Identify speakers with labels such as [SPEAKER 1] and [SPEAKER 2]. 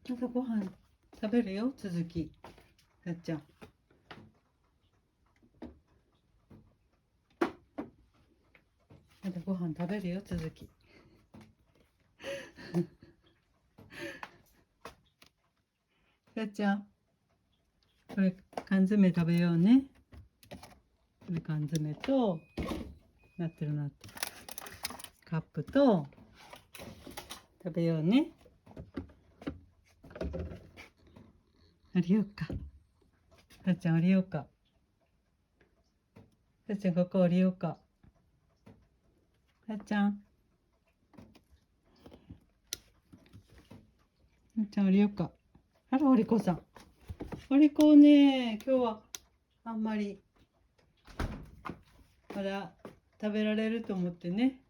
[SPEAKER 1] まだご飯食べるよ、続き。さっちゃん。まだご飯食べるよ、続き。さっちゃん。これ缶詰食べようね。これ缶詰と、なってるなってる。カップと、食べようね。ありようか。さっちゃんありようか。さっちゃんここ降りようか。さっちゃん。さっちゃん降りようか。あら、おりこさん。おりこね、今日はあんまりまだ食べられると思ってね。